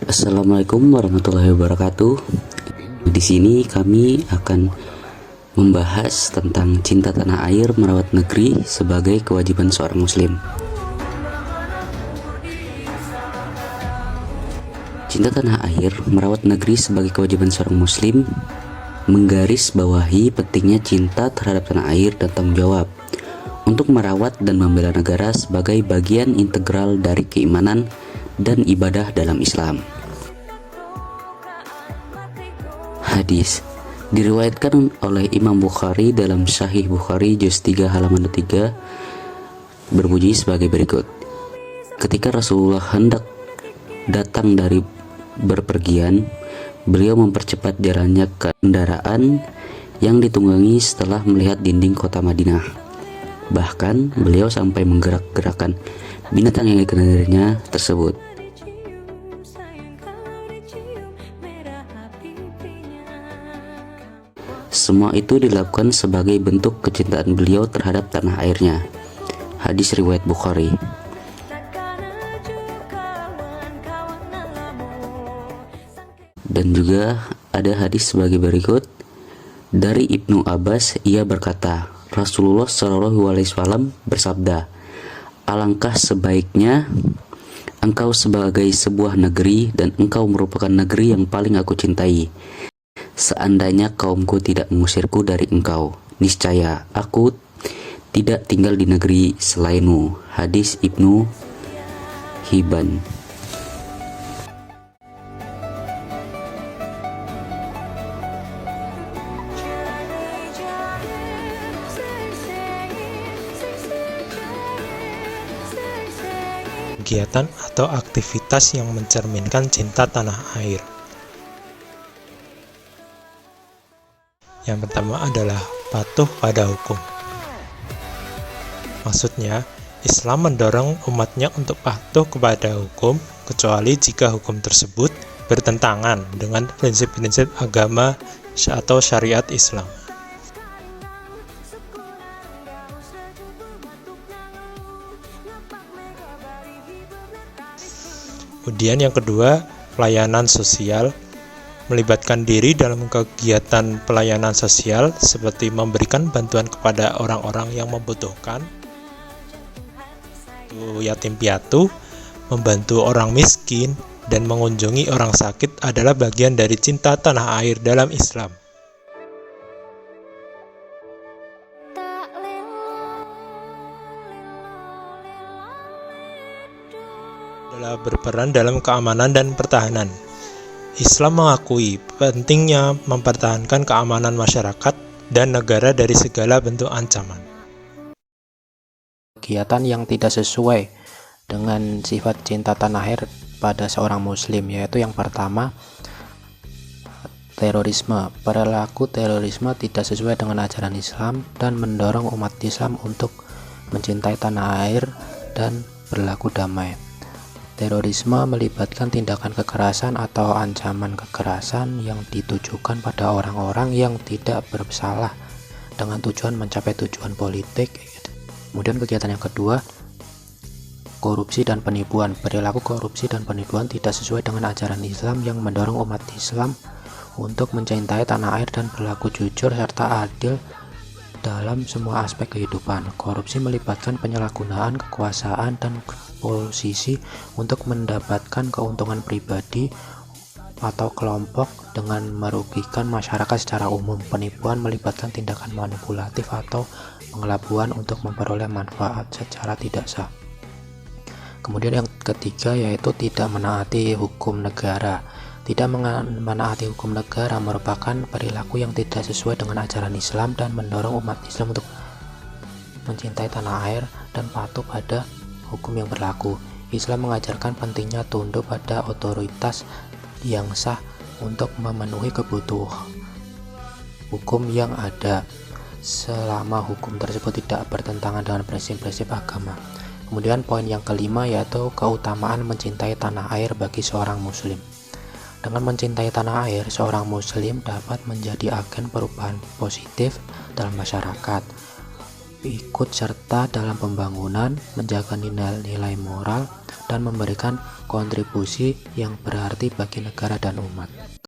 Assalamualaikum warahmatullahi wabarakatuh. Di sini kami akan membahas tentang cinta tanah air merawat negeri sebagai kewajiban seorang muslim. Cinta tanah air merawat negeri sebagai kewajiban seorang muslim menggarisbawahi pentingnya cinta terhadap tanah air dan tanggung jawab untuk merawat dan membela negara sebagai bagian integral dari keimanan dan ibadah dalam Islam. Hadis diriwayatkan oleh Imam Bukhari dalam Sahih Bukhari juz 3 halaman 3 berbunyi sebagai berikut. Ketika Rasulullah hendak datang dari berpergian, beliau mempercepat jalannya ke kendaraan yang ditunggangi setelah melihat dinding kota Madinah. Bahkan beliau sampai menggerak-gerakkan binatang yang dikendalinya tersebut. Semua itu dilakukan sebagai bentuk kecintaan beliau terhadap tanah airnya. Hadis riwayat Bukhari. Dan juga ada hadis sebagai berikut. Dari Ibnu Abbas, ia berkata, Rasulullah Shallallahu Alaihi Wasallam bersabda, alangkah sebaiknya engkau sebagai sebuah negeri dan engkau merupakan negeri yang paling aku cintai. Seandainya kaumku tidak mengusirku dari engkau, niscaya aku tidak tinggal di negeri selainmu. Hadis Ibnu Hibban. Kegiatan atau aktivitas yang mencerminkan cinta tanah air. Yang pertama adalah patuh pada hukum. Maksudnya, Islam mendorong umatnya untuk patuh kepada hukum, kecuali jika hukum tersebut bertentangan dengan prinsip-prinsip agama atau syariat Islam. Kemudian yang kedua, pelayanan sosial, melibatkan diri dalam kegiatan pelayanan sosial seperti memberikan bantuan kepada orang-orang yang membutuhkan, yatim piatu, membantu orang miskin, dan mengunjungi orang sakit adalah bagian dari cinta tanah air dalam Islam. Adalah berperan dalam keamanan dan pertahanan. Islam mengakui pentingnya mempertahankan keamanan masyarakat dan negara dari segala bentuk ancaman. Kegiatan yang tidak sesuai dengan sifat cinta tanah air pada seorang muslim, yaitu yang pertama, terorisme. Perilaku terorisme tidak sesuai dengan ajaran Islam dan mendorong umat Islam untuk mencintai tanah air dan berlaku damai. Terorisme melibatkan tindakan kekerasan atau ancaman kekerasan yang ditujukan pada orang-orang yang tidak bersalah dengan tujuan mencapai tujuan politik. Kemudian kegiatan yang kedua, korupsi dan penipuan. Perilaku korupsi dan penipuan tidak sesuai dengan ajaran Islam yang mendorong umat Islam untuk mencintai tanah air dan berlaku jujur serta adil dalam semua aspek kehidupan. Korupsi melibatkan penyalahgunaan kekuasaan dan posisi untuk mendapatkan keuntungan pribadi atau kelompok dengan merugikan masyarakat secara umum. Penipuan melibatkan tindakan manipulatif atau pengelabuan untuk memperoleh manfaat secara tidak sah. Kemudian yang ketiga yaitu tidak menaati hukum negara. Tidak menaati hukum negara merupakan perilaku yang tidak sesuai dengan ajaran Islam dan mendorong umat Islam untuk mencintai tanah air dan patuh pada hukum yang berlaku. Islam mengajarkan pentingnya tunduk pada otoritas yang sah untuk memenuhi kebutuhan hukum yang ada selama hukum tersebut tidak bertentangan dengan prinsip-prinsip agama. Kemudian poin yang kelima yaitu keutamaan mencintai tanah air bagi seorang muslim. Dengan mencintai tanah air, seorang muslim dapat menjadi agen perubahan positif dalam masyarakat, ikut serta dalam pembangunan, menjaga nilai-nilai moral, dan memberikan kontribusi yang berarti bagi negara dan umat.